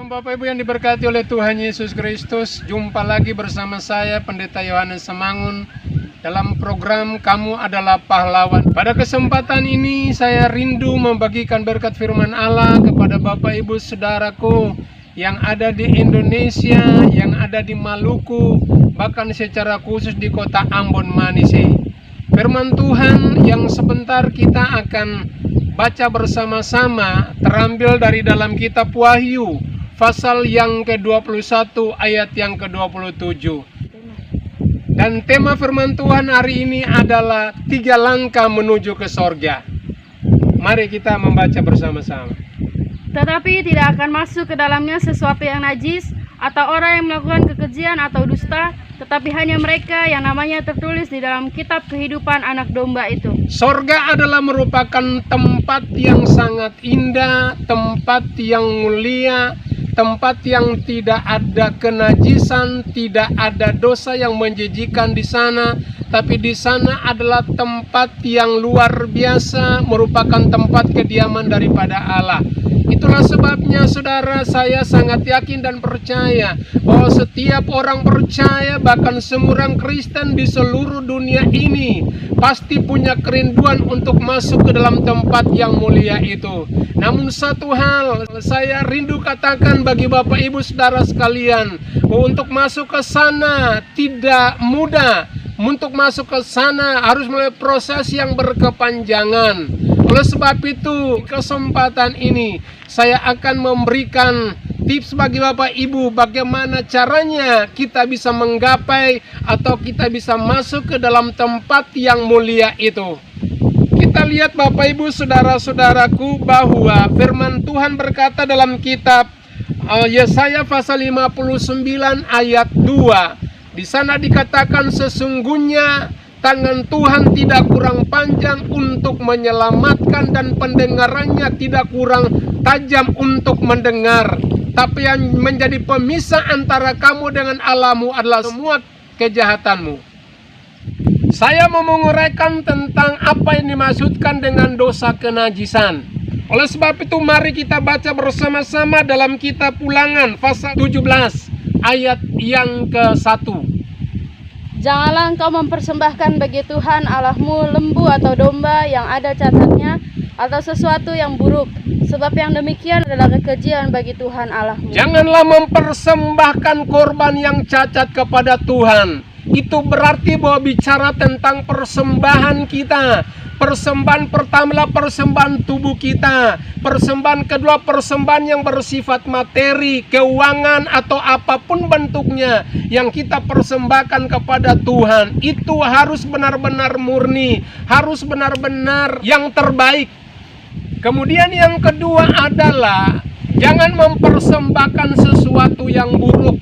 Shalom Bapak Ibu yang diberkati oleh Tuhan Yesus Kristus. Jumpa lagi bersama saya Pendeta Yohanes Semangun dalam program Kamu Adalah Pahlawan. Pada kesempatan ini saya rindu membagikan berkat firman Allah kepada Bapak Ibu Saudaraku yang ada di Indonesia, yang ada di Maluku, bahkan secara khusus di kota Ambon Manise. Firman Tuhan yang sebentar kita akan baca bersama-sama terambil dari dalam kitab Wahyu pasal yang ke-21 ayat yang ke-27. Dan tema firman Tuhan hari ini adalah 3 langkah menuju ke sorga. Mari kita membaca bersama-sama. Tetapi tidak akan masuk ke dalamnya sesuatu yang najis atau orang yang melakukan kekejian atau dusta, tetapi hanya mereka yang namanya tertulis di dalam kitab kehidupan anak domba itu. Sorga adalah merupakan tempat yang sangat indah, tempat yang mulia, tempat yang tidak ada kenajisan, tidak ada dosa yang menjijikan di sana, tapi di sana adalah tempat yang luar biasa, merupakan tempat kediaman daripada Allah. Itulah sebabnya saudara, saya sangat yakin dan percaya bahwa setiap orang percaya, bahkan semua orang Kristen di seluruh dunia ini pasti punya kerinduan untuk masuk ke dalam tempat yang mulia itu. Namun satu hal saya rindu katakan bagi Bapak Ibu Saudara sekalian, bahwa untuk masuk ke sana tidak mudah. Untuk masuk ke sana harus melalui proses yang berkepanjangan. Oleh sebab itu, kesempatan ini saya akan memberikan tips bagi Bapak Ibu bagaimana caranya kita bisa menggapai atau kita bisa masuk ke dalam tempat yang mulia itu. Kita lihat Bapak Ibu saudara-saudaraku bahwa firman Tuhan berkata dalam kitab Yesaya pasal 59 ayat 2. Di sana dikatakan sesungguhnya tangan Tuhan tidak kurang panjang untuk menyelamatkan dan pendengarannya tidak kurang tajam untuk mendengar. Tapi yang menjadi pemisah antara kamu dengan Allahmu adalah semua kejahatanmu. Saya mau menguraikan tentang apa yang dimaksudkan dengan dosa kenajisan. Oleh sebab itu mari kita baca bersama-sama dalam kitab Ulangan pasal 17 ayat yang ke-1. Janganlah engkau mempersembahkan bagi Tuhan Allahmu lembu atau domba yang ada cacatnya atau sesuatu yang buruk, sebab yang demikian adalah kekejian bagi Tuhan Allahmu. Janganlah mempersembahkan korban yang cacat kepada Tuhan. Itu berarti bahwa bicara tentang persembahan kita. Persembahan pertama adalah persembahan tubuh kita. Persembahan kedua persembahan yang bersifat materi, keuangan atau apapun bentuknya yang kita persembahkan kepada Tuhan. Itu harus benar-benar murni, harus benar-benar yang terbaik. Kemudian yang kedua adalah jangan mempersembahkan sesuatu yang buruk.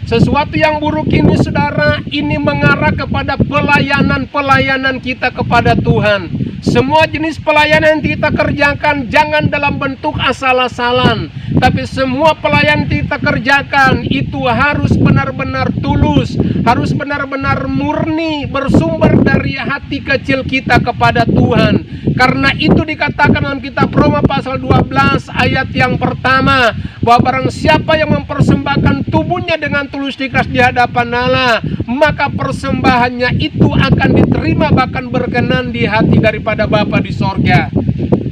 Sesuatu yang buruk ini saudara, ini mengarah kepada pelayanan kita kepada Tuhan. Semua jenis pelayanan yang kita kerjakan jangan dalam bentuk asal-asalan, tapi semua pelayanan kita kerjakan itu harus benar-benar tulus, harus benar-benar murni, bersumber dari hati kecil kita kepada Tuhan. Karena itu dikatakan dalam kitab Roma pasal 12 ayat yang pertama, bahwa barang siapa yang mempersembahkan tubuhnya dengan tulus ikhlas di hadapan Allah, maka persembahannya itu akan diterima bahkan berkenan di hati daripada Bapa di sorga.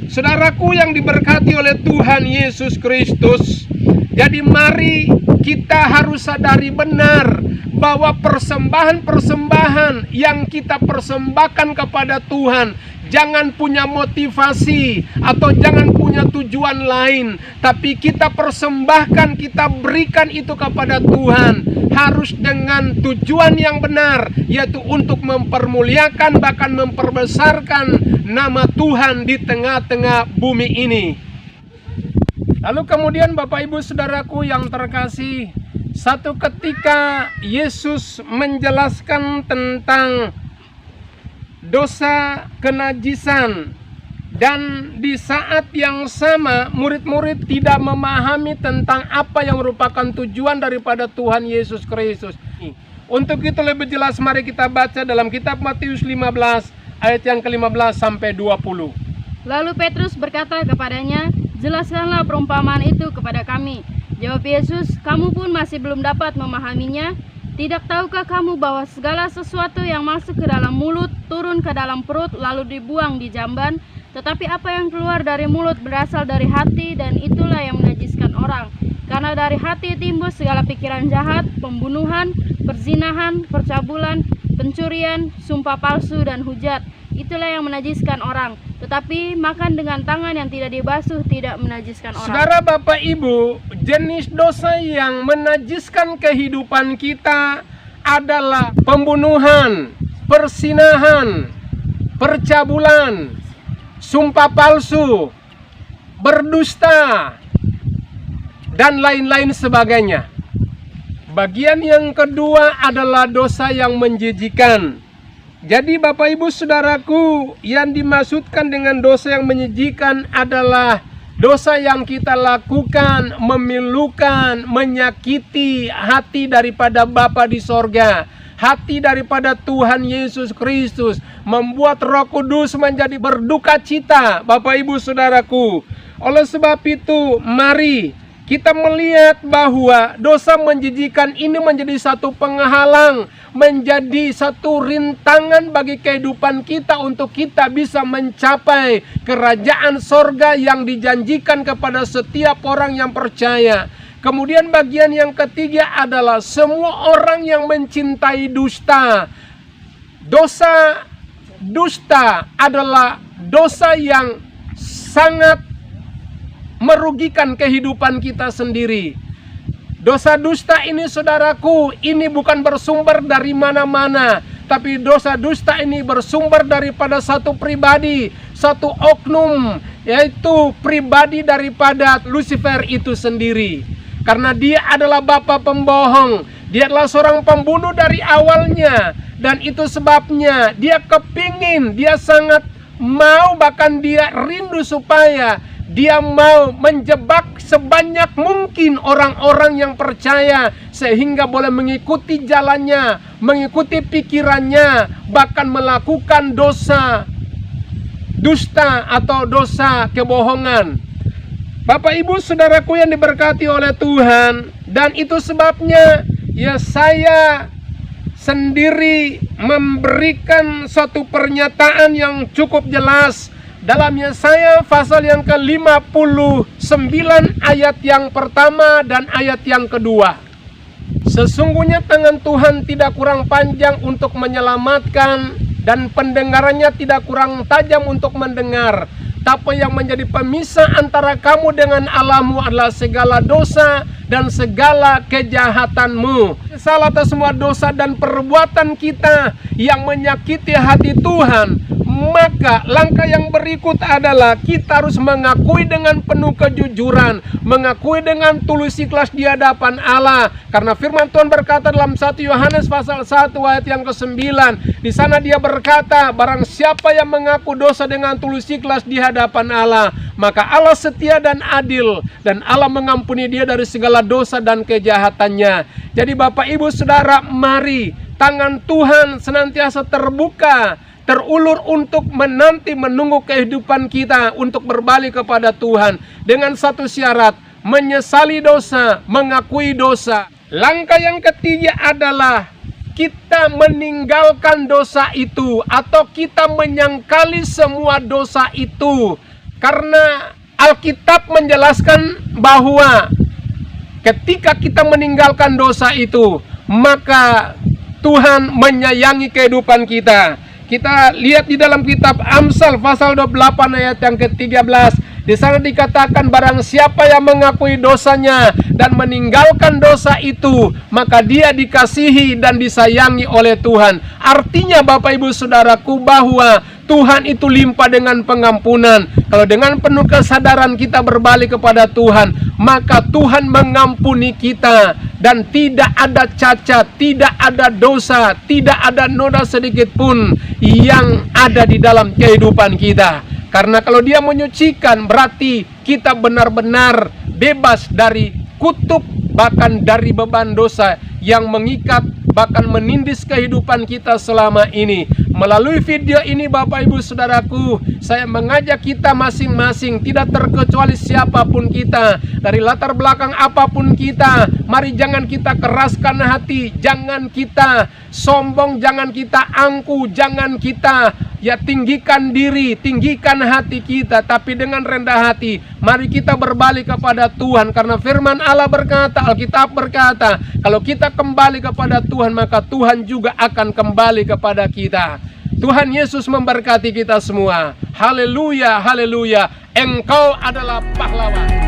Saudaraku yang diberkati oleh Tuhan Yesus Kristus, jadi mari kita harus sadari benar bahwa persembahan-persembahan yang kita persembahkan kepada Tuhan jangan punya motivasi atau jangan punya tujuan lain, tapi kita persembahkan, kita berikan itu kepada Tuhan harus dengan tujuan yang benar, yaitu untuk mempermuliakan bahkan memperbesarkan nama Tuhan di tengah-tengah bumi ini. Lalu kemudian Bapak Ibu Saudaraku yang terkasih, satu ketika Yesus menjelaskan tentang dosa kenajisan, dan di saat yang sama murid-murid tidak memahami tentang apa yang merupakan tujuan daripada Tuhan Yesus Kristus. Untuk itu lebih jelas mari kita baca dalam kitab Matius 15 ayat yang ke-15 sampai 20. Lalu Petrus berkata kepadanya, "Jelaskanlah perumpamaan itu kepada kami." Jawab Yesus, "Kamu pun masih belum dapat memahaminya? Tidak tahukah kamu bahwa segala sesuatu yang masuk ke dalam mulut turun ke dalam perut lalu dibuang di jamban? Tetapi apa yang keluar dari mulut berasal dari hati, dan itulah yang menajiskan orang. Karena dari hati timbul segala pikiran jahat, pembunuhan, perzinahan, percabulan, pencurian, sumpah palsu, dan hujat. Itulah yang menajiskan orang. Tetapi makan dengan tangan yang tidak dibasuh tidak menajiskan orang." Saudara, Bapak, Ibu, jenis dosa yang menajiskan kehidupan kita adalah pembunuhan, perzinahan, percabulan, sumpah palsu, berdusta, dan lain-lain sebagainya. Bagian yang kedua adalah dosa yang menjijikan. Jadi Bapak Ibu Saudaraku, yang dimaksudkan dengan dosa yang menjijikan adalah dosa yang kita lakukan memilukan, menyakiti hati daripada Bapa di sorga, hati daripada Tuhan Yesus Kristus, membuat Roh Kudus menjadi berduka cita, Bapak Ibu Saudaraku. Oleh sebab itu, mari kita melihat bahwa dosa menjijikan ini menjadi satu penghalang, menjadi satu rintangan bagi kehidupan kita untuk kita bisa mencapai kerajaan sorga yang dijanjikan kepada setiap orang yang percaya. Kemudian bagian yang ketiga adalah semua orang yang mencintai dusta. Dosa dusta adalah dosa yang sangat merugikan kehidupan kita sendiri. Dosa dusta ini, saudaraku, ini bukan bersumber dari mana-mana, tapi dosa dusta ini bersumber daripada satu pribadi, satu oknum, yaitu pribadi daripada Lucifer itu sendiri. Karena dia adalah bapa pembohong, dia adalah seorang pembunuh dari awalnya, dan itu sebabnya dia kepingin, dia sangat mau, bahkan dia rindu supaya dia mau menjebak sebanyak mungkin orang-orang yang percaya, sehingga boleh mengikuti jalannya, mengikuti pikirannya, bahkan melakukan dosa dusta atau dosa kebohongan. Bapak Ibu Saudaraku yang diberkati oleh Tuhan, dan itu sebabnya ya saya sendiri memberikan satu pernyataan yang cukup jelas dalam Yesaya pasal yang ke-59 ayat yang pertama dan ayat yang kedua. Sesungguhnya tangan Tuhan tidak kurang panjang untuk menyelamatkan, dan pendengarannya tidak kurang tajam untuk mendengar. Tapi yang menjadi pemisah antara kamu dengan Allahmu adalah segala dosa dan segala kejahatanmu. Salah atas semua dosa dan perbuatan kita yang menyakiti hati Tuhan, maka langkah yang berikut adalah kita harus mengakui dengan penuh kejujuran, mengakui dengan tulus ikhlas di hadapan Allah. Karena firman Tuhan berkata dalam 1 Yohanes pasal 1 ayat yang ke-9, di sana dia berkata, barang siapa yang mengaku dosa dengan tulus ikhlas di hadapan Allah, maka Allah setia dan adil, dan Allah mengampuni dia dari segala dosa dan kejahatannya. Jadi Bapak Ibu Saudara, mari tangan Tuhan senantiasa terbuka, terulur untuk menunggu kehidupan kita untuk berbalik kepada Tuhan dengan satu syarat, menyesali dosa, mengakui dosa. Langkah yang ketiga adalah kita meninggalkan dosa itu, atau kita menyangkali semua dosa itu. Karena Alkitab menjelaskan bahwa ketika kita meninggalkan dosa itu, maka Tuhan menyayangi kehidupan kita. Kita lihat di dalam kitab Amsal pasal 28 ayat yang ke-13. Di sana dikatakan, barang siapa yang mengakui dosanya dan meninggalkan dosa itu, maka dia dikasihi dan disayangi oleh Tuhan. Artinya Bapak Ibu Saudaraku, bahwa Tuhan itu limpah dengan pengampunan. Kalau dengan penuh kesadaran kita berbalik kepada Tuhan, maka Tuhan mengampuni kita, dan tidak ada cacat, tidak ada dosa, tidak ada noda sedikit pun yang ada di dalam kehidupan kita. Karena kalau dia menyucikan, berarti kita benar-benar bebas dari kutuk, bahkan dari beban dosa yang mengikat bahkan menindis kehidupan kita selama ini. Melalui video ini Bapak Ibu Saudaraku, saya mengajak kita masing-masing, tidak terkecuali siapapun kita, dari latar belakang apapun kita, mari jangan kita keraskan hati, jangan kita sombong, jangan kita angku, jangan kita tinggikan diri, tinggikan hati kita, tapi dengan rendah hati mari kita berbalik kepada Tuhan, karena firman Allah berkata, Alkitab berkata, kalau kita kembali kepada Tuhan maka Tuhan juga akan kembali kepada kita. Tuhan Yesus memberkati kita semua. Haleluya, haleluya. Engkau adalah pahlawan.